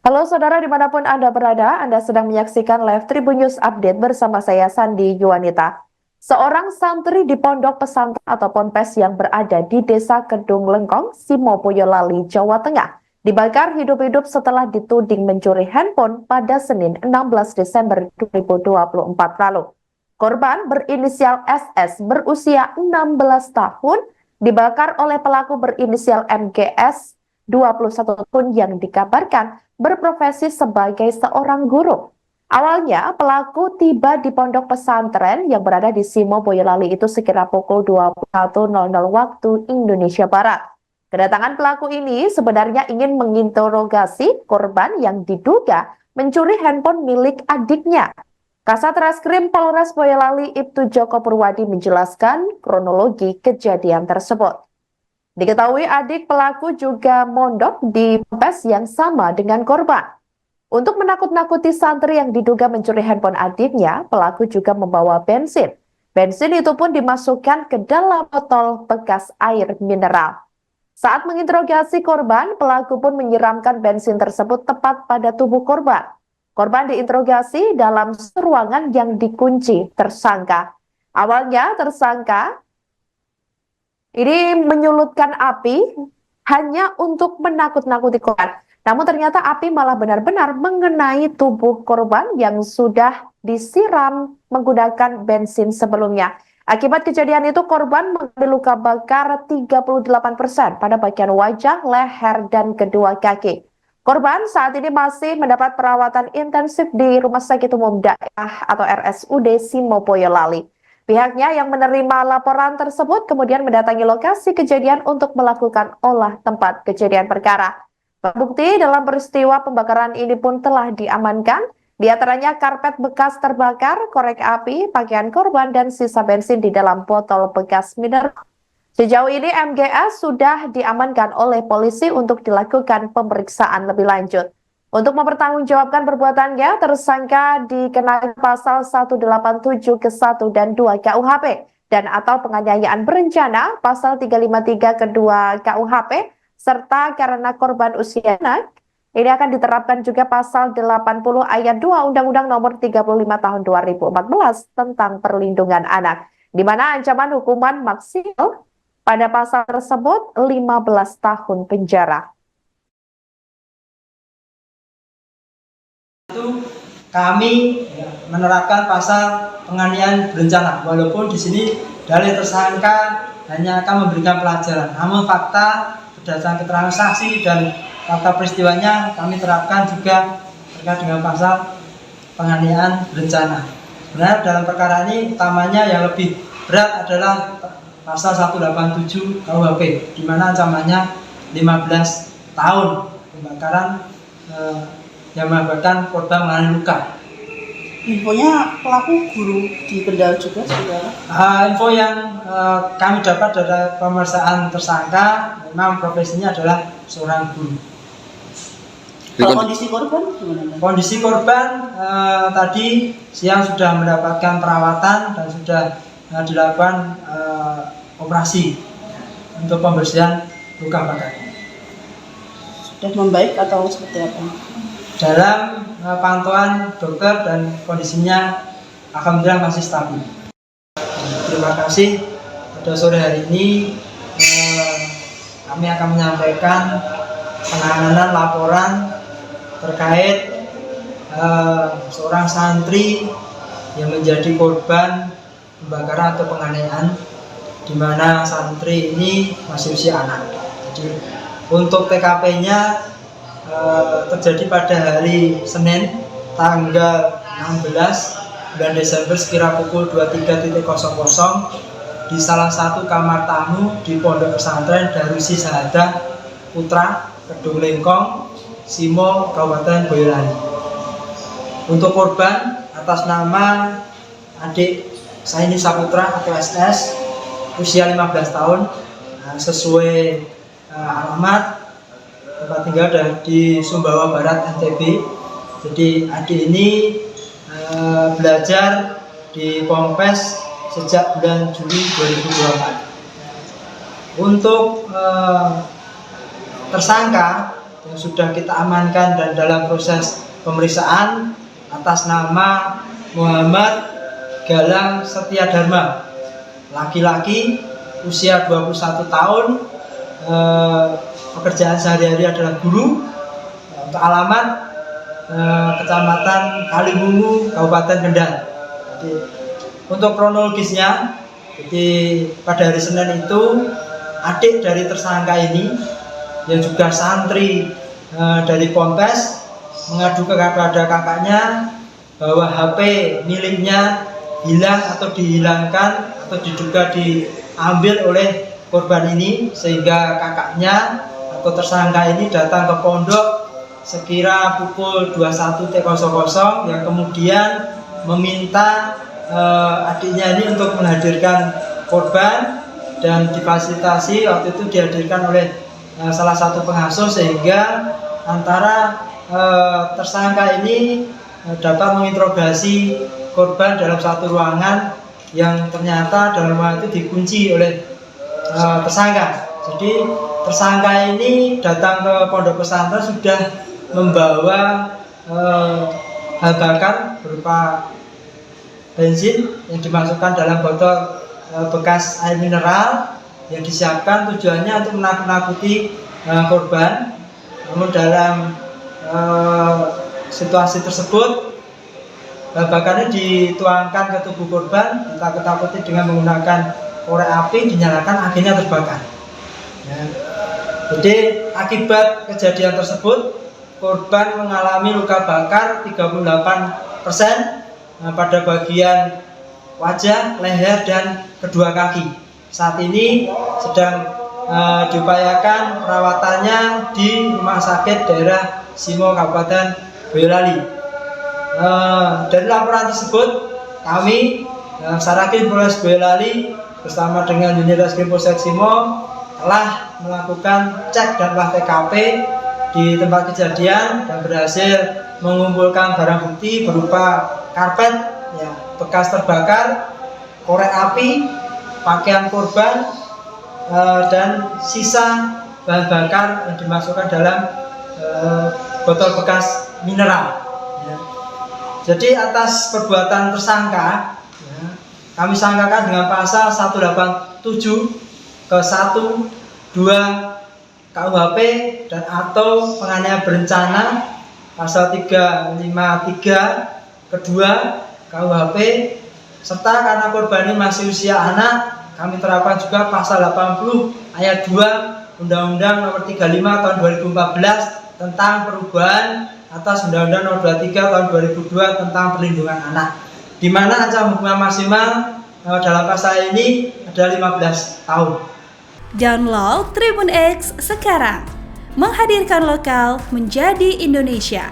Halo saudara dimanapun Anda berada, Anda sedang menyaksikan live Tribun News Update bersama saya Sandi Yuwanita. Seorang santri di pondok pesantren atau ponpes yang berada di Desa Kedung Lengkong, Simo Boyolali, Jawa Tengah, dibakar hidup-hidup setelah dituding mencuri handphone pada Senin 16 Desember 2024 lalu. Korban berinisial SS berusia 16 tahun dibakar oleh pelaku berinisial MGS 21 tahun yang dikabarkan berprofesi sebagai seorang guru. Awalnya, pelaku tiba di pondok pesantren yang berada di Simo Boyolali itu sekira pukul 21.00 waktu Indonesia Barat. Kedatangan pelaku ini sebenarnya ingin menginterogasi korban yang diduga mencuri handphone milik adiknya. Kasat Reskrim Polres Boyolali Ibtu Joko Purwadi menjelaskan kronologi kejadian tersebut. Diketahui adik pelaku juga mondok di ponpes yang sama dengan korban. Untuk menakut-nakuti santri yang diduga mencuri handphone adiknya, pelaku juga membawa bensin. Bensin itu pun dimasukkan ke dalam botol bekas air mineral. Saat menginterogasi korban, pelaku pun menyiramkan bensin tersebut tepat pada tubuh korban. Korban diinterogasi dalam ruangan yang dikunci tersangka. Awalnya tersangka ini menyulutkan api hanya untuk menakut-nakuti korban. Namun ternyata api malah benar-benar mengenai tubuh korban yang sudah disiram menggunakan bensin sebelumnya. Akibat kejadian itu korban mengalami luka bakar 38% pada bagian wajah, leher, dan kedua kaki. Korban saat ini masih mendapat perawatan intensif di Rumah Sakit Umum Daerah atau RSUD Simo Boyolali. Pihaknya yang menerima laporan tersebut kemudian mendatangi lokasi kejadian untuk melakukan olah tempat kejadian perkara. Bukti dalam peristiwa pembakaran ini pun telah diamankan, di antaranya karpet bekas terbakar, korek api, pakaian korban, dan sisa bensin di dalam botol bekas mineral. Sejauh ini MGS sudah diamankan oleh polisi untuk dilakukan pemeriksaan lebih lanjut. Untuk mempertanggungjawabkan perbuatannya, tersangka dikenakan pasal 187 ke 1 dan 2 KUHP dan atau penganiayaan berencana pasal 353 ke 2 KUHP serta karena korban usia anak. Ini akan diterapkan juga pasal 80 ayat 2 Undang-Undang Nomor 35 Tahun 2014 tentang Perlindungan Anak, di mana ancaman hukuman maksimal pada pasal tersebut 15 tahun penjara. Itu kami menerapkan pasal penganiayaan berencana, walaupun di sini dalil tersangka hanya akan memberikan pelajaran, namun fakta berdasarkan keterangan saksi dan fakta peristiwanya kami terapkan juga terkait dengan pasal penganiayaan berencana. Sebenarnya dalam perkara ini utamanya yang lebih berat adalah pasal 187 KUHP, di mana ancamannya 15 tahun pembakaran yang mengakibatkan korban mengalami luka. Infonya pelaku guru di Kendal juga, saudara? Info yang kami dapat dari pemeriksaan tersangka, memang profesinya adalah seorang guru. Kalau kondisi korban gimana? Kondisi korban tadi siang sudah mendapatkan perawatan dan sudah dilakukan operasi untuk pembersihan luka bakarnya. Sudah membaik atau seperti apa? Dalam pantauan dokter dan kondisinya alhamdulillah masih stabil. Terima kasih. Pada sore hari ini kami akan menyampaikan penanganan laporan terkait seorang santri yang menjadi korban pembakaran atau penganiayaan, di mana santri ini masih usia anak. Jadi untuk TKP-nya terjadi pada hari Senin tanggal 16 bulan Desember sekira pukul 23.00 di salah satu kamar tamu di Pondok Pesantren Darusi Sahadah Putra Kedung Lengkong, Simo, Kabupaten Boyolali. Untuk korban atas nama adik Saini Saputra atau SS usia 15 tahun, sesuai alamat tempat tinggal di Sumbawa Barat, NTB. Jadi adik ini belajar di ponpes sejak bulan Juli 2024. Untuk tersangka yang sudah kita amankan dan dalam proses pemeriksaan atas nama Muhammad Galang Setia Dharma, laki-laki, usia 21 tahun, pekerjaan sehari-hari adalah guru, untuk alamat Kecamatan Kaliwungu, Kabupaten Kendal. Jadi, untuk kronologisnya, jadi pada hari Senin itu adik dari tersangka ini yang juga santri dari Ponpes mengadu kepada kakaknya bahwa HP miliknya hilang atau dihilangkan atau diduga diambil oleh korban ini, sehingga kakaknya atau tersangka ini datang ke pondok sekira pukul 21.00 yang kemudian meminta adiknya ini untuk menghadirkan korban, dan difasilitasi waktu itu dihadirkan oleh salah satu pengasuh, sehingga antara tersangka ini dapat menginterogasi korban dalam satu ruangan yang ternyata dalam ruangan itu dikunci oleh tersangka. Jadi tersangka ini datang ke pondok pesantren sudah membawa hal bakar berupa bensin yang dimasukkan dalam botol bekas air mineral yang disiapkan tujuannya untuk menakut-nakuti korban. Namun dalam situasi tersebut bahan bakarnya dituangkan ke tubuh korban, ditakut-takuti dengan menggunakan korek api, dinyalakan, akhirnya terbakar. Ya. Jadi akibat kejadian tersebut korban mengalami luka bakar 38% pada bagian wajah, leher, dan kedua kaki. Saat ini sedang diupayakan perawatannya di Rumah Sakit Daerah Simo Kabupaten Boyolali. Dari laporan tersebut kami Satreskrim Polres Boyolali bersama dengan Unit Reskrim Polsek Simo telah melakukan cek dan olah TKP di tempat kejadian dan berhasil mengumpulkan barang bukti berupa karpet ya, bekas terbakar, korek api, pakaian korban, dan sisa bahan bakar yang dimasukkan dalam botol bekas mineral. Ya. Jadi atas perbuatan tersangka, ya, kami sangkakan dengan pasal 187 ke 1, 2 KUHP dan atau penganiayaan berencana, pasal 353 kedua KUHP, serta karena korban ini masih usia anak, kami terapkan juga pasal 80 ayat 2 Undang-Undang Nomor 35 Tahun 2014 tentang perubahan atas Undang-Undang Nomor 23 Tahun 2002 tentang perlindungan anak, di mana ancaman hukuman maksimal dalam pasal ini adalah 15 tahun. Download Tribun X sekarang, menghadirkan lokal menjadi Indonesia.